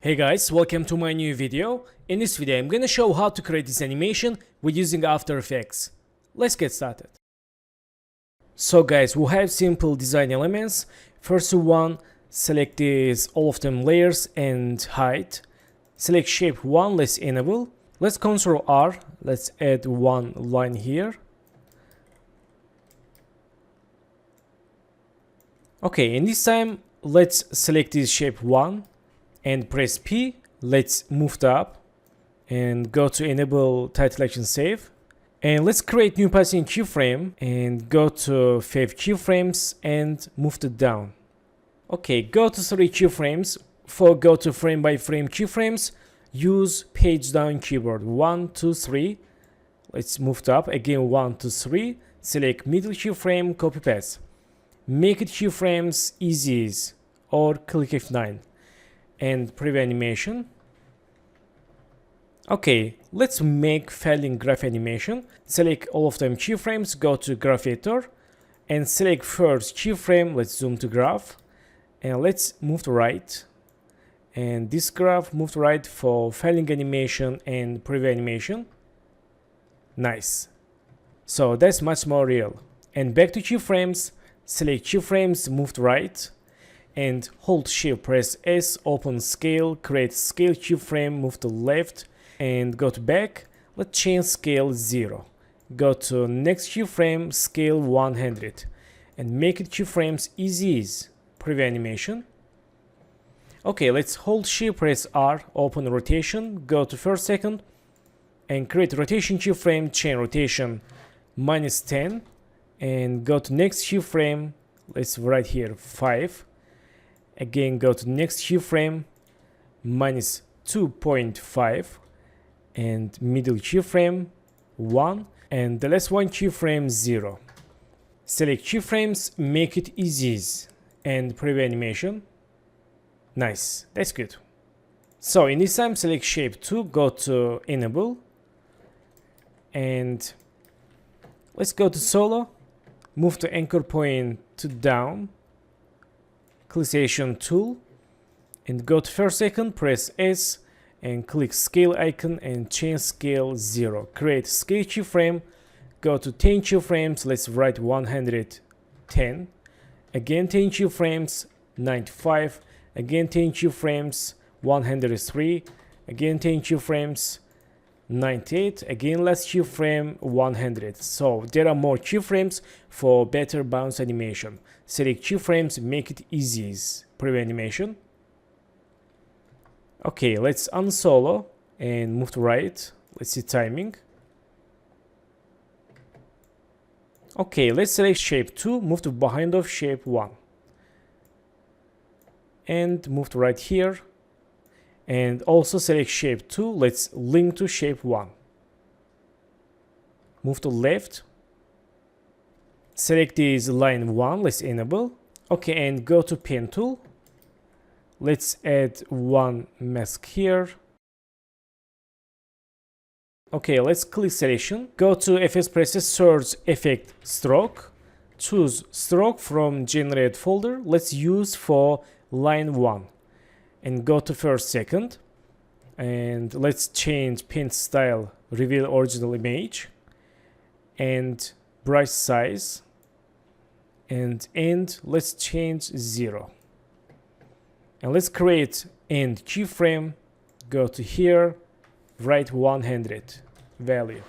Hey guys, welcome to my new video. In this video, I'm gonna show how to create this animation with using After Effects. Let's get started. So guys, we have simple design elements. First one, select these all of them layers and height. Select shape 1, let's enable. Let's Ctrl R, let's add one line here. Okay, and this time, let's select this shape 1. And press P. Let's move it up and go to enable title action save. And let's create new passing keyframe and go to 5 keyframes and move it down. Okay, go to 3 keyframes. For go to frame by frame keyframes, use page down keyboard 1, 2, 3. Let's move it up again 1, 2, 3. Select middle keyframe, copy paste. Make it keyframes easy or click F9. And preview animation. Okay, let's make filing graph animation. Select all of them keyframes, go to graph editor and select first keyframe. Let's zoom to graph and let's move to right. And this graph move to right for filing animation and preview animation. Nice. So that's much more real. And back to keyframes, select keyframes, move to right. And hold shift, press S, open scale, create scale keyframe, move to left and go to back. Let's change scale 0. Go to next keyframe, scale 100 and make it keyframes easy. Preview animation. Okay, let's hold shift, press R, open rotation, go to first second and create rotation keyframe, change rotation -10 and go to next keyframe. Let's write here 5. Again, go to next keyframe, -2.5 and middle keyframe 1 and the last one keyframe 0. Select keyframes, make it easy and preview animation. Nice, that's good. So in this time, select shape 2, go to enable and let's go to solo, move to anchor point to down. Click selection tool and go to first second, press S and click scale icon and change scale 0. Create scale keyframe, go to 10 keyframes, let's write 110. Again 10 keyframes, 95. Again 10 keyframes, 103. Again 10 keyframes, 98. Again last keyframe, 100. So there are more keyframes for better bounce animation. Select keyframes, make it easy. Preview animation. Okay, let's unsolo and move to right. Let's see timing. Okay, let's select shape 2, move to behind of shape 1. And move to right here. And also select shape 2, let's link to shape 1. Move to left. Select this line 1, let's enable. Okay, and go to pen tool. Let's add one mask here. Okay, let's click selection. Go to FS Presets, search effect stroke. Choose stroke from generate folder. Let's use for line 1. And go to first second. And let's change pen style, reveal original image. And brush size. And end, let's change 0. And let's create end keyframe. Go to here, write 100 value.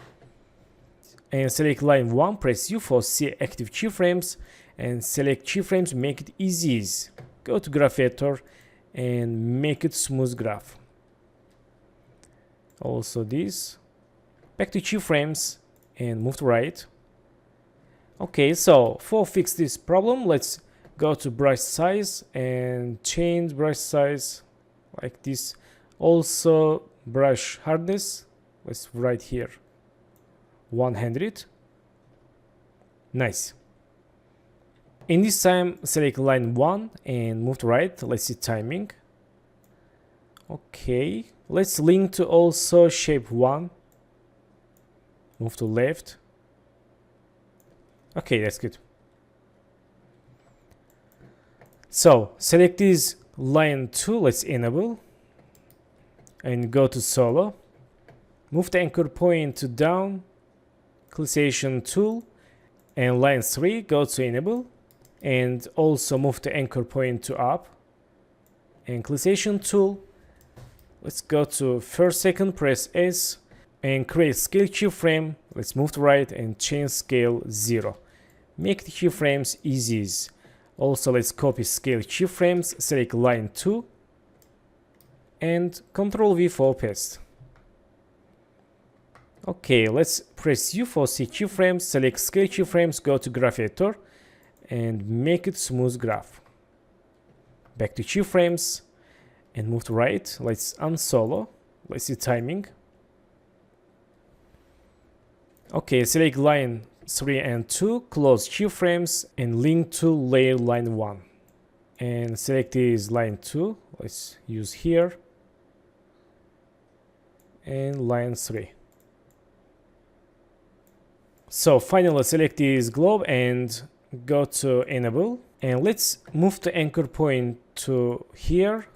And select line 1, press U for see active keyframes. And select keyframes, make it easy. Go to graph editor and make it smooth graph. Also this. Back to keyframes and move to right. Okay, so for fix this problem, let's go to brush size and change brush size like this. Also brush hardness, let's write here 100. Nice. In this time, select line 1 and move to right. Let's see timing. Okay, let's link to also shape 1. Move to left. Okay, that's good. So select this line 2, let's enable. and go to solo. Move the anchor point to down, clickation tool, and line 3, go to enable, and also move the anchor point to up, and clickation tool. Let's go to first second, press S, and create scale keyframe. Let's move to right and change scale 0. Make the keyframes easy. Also, let's copy scale keyframes, select line 2, and Ctrl V for paste. Okay, let's press U for see keyframes, select scale keyframes, go to graph editor, and make it smooth graph. Back to keyframes, and move to right. Let's unsolo. Let's see timing. Okay, select line 3 and 2, close keyframes, and link to layer line 1. And select is line 2. Let's use here. And line 3. So finally select this globe and go to enable, and let's move the anchor point to here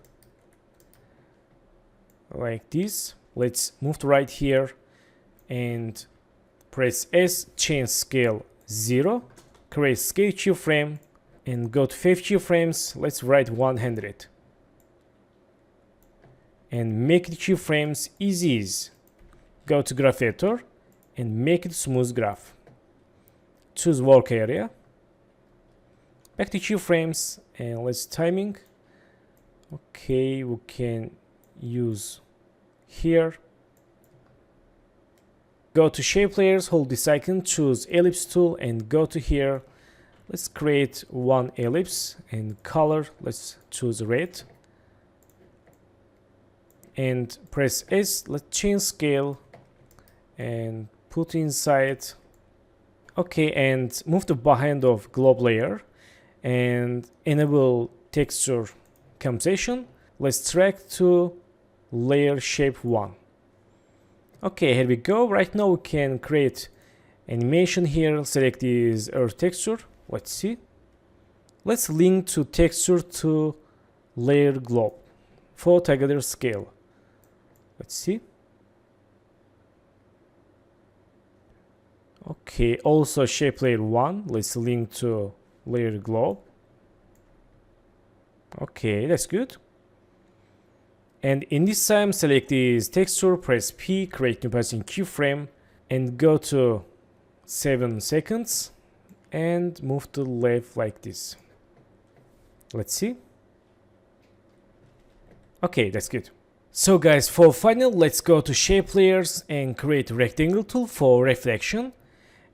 like this. Let's move to right here and press S, change scale 0, create scale keyframe, and go to 5 keyframes. Let's write 100 and make the keyframes easy. Go to graph editor and make it smooth graph. Choose work area, back to keyframes, and let's timing. Okay, we can use here. Go to shape layers, hold this icon, choose ellipse tool, and go to here. Let's create one ellipse, and color, let's choose red, and press S. Let's change scale and put inside. Okay, and move the behind of globe layer and enable texture composition. Let's drag to layer shape 1. Okay, here we go. Right now we can create animation here. Select this earth texture. Let's see. Let's link to texture to layer globe for together scale. Let's see. Okay, also shape layer 1. Let's link to layer globe. Okay, that's good. And in this time, select this texture, press P, create new passing keyframe, and go to 7 seconds and move to the left like this. Let's see. Okay, that's good. So guys, for final, let's go to shape layers and create rectangle tool for reflection.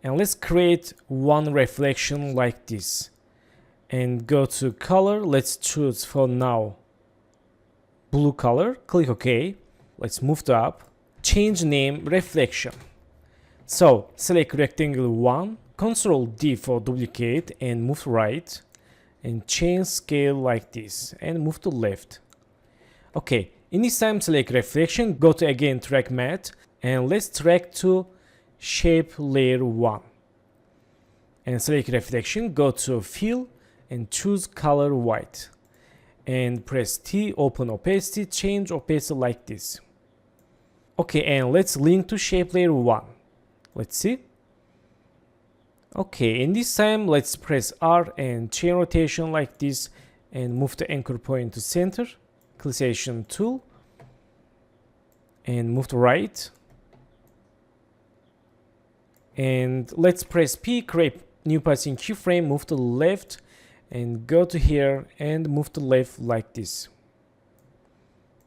And let's create one reflection like this. And go to color. Let's choose for now blue color. Click OK. Let's move to up. Change name reflection. So select rectangle 1. Ctrl D for duplicate and move to right. And change scale like this. And move to left. Okay. In this time, select reflection. Go to again track matte. And let's track to shape layer 1. And select reflection. Go to fill and choose color white. And press T, open opacity, change opacity like this. Okay, and let's link to shape layer 1. Let's see. Okay, in this time, let's press R and chain rotation like this and move the anchor point to center. Clickation tool. And move to right. And let's press P, create new passing keyframe, move to the left, and go to here and move to left like this.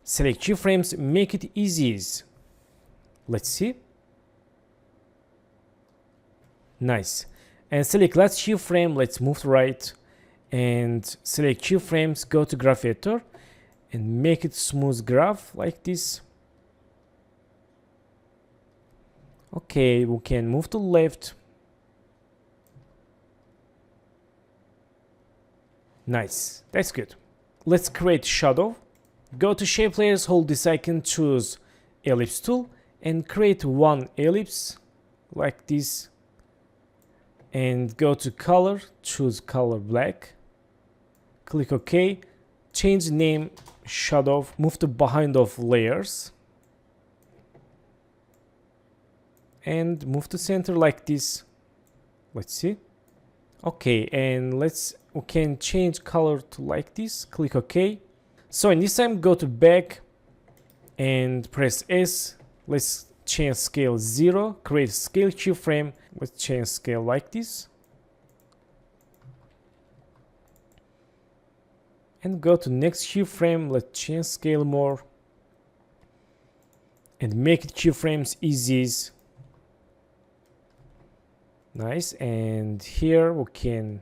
Select keyframes, make it easy. Let's see. Nice. And select last keyframe, let's move to right, and select keyframes, go to graph editor, and make it smooth graph like this. Okay, we can move to the left. Nice, that's good. Let's create shadow. Go to shape layers, hold this icon, choose ellipse tool, and create one ellipse like this. And go to color, choose color black. Click OK. Change name shadow, move to behind of layers, and move to center like this. Let's see. Okay, and we can change color to like this. Click OK. So in this time, go to back and press S. Let's change scale 0, create scale keyframe. Let's change scale like this. And go to next keyframe. Let's change scale more. And make it keyframes easy. Nice. And here we can,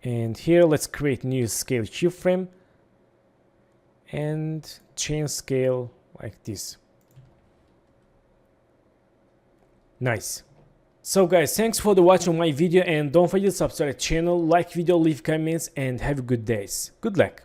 and here let's create new scale keyframe and change scale like this. Nice. So guys, thanks for watching my video, and don't forget to subscribe to the channel, like video, leave comments, and have good days. Good luck.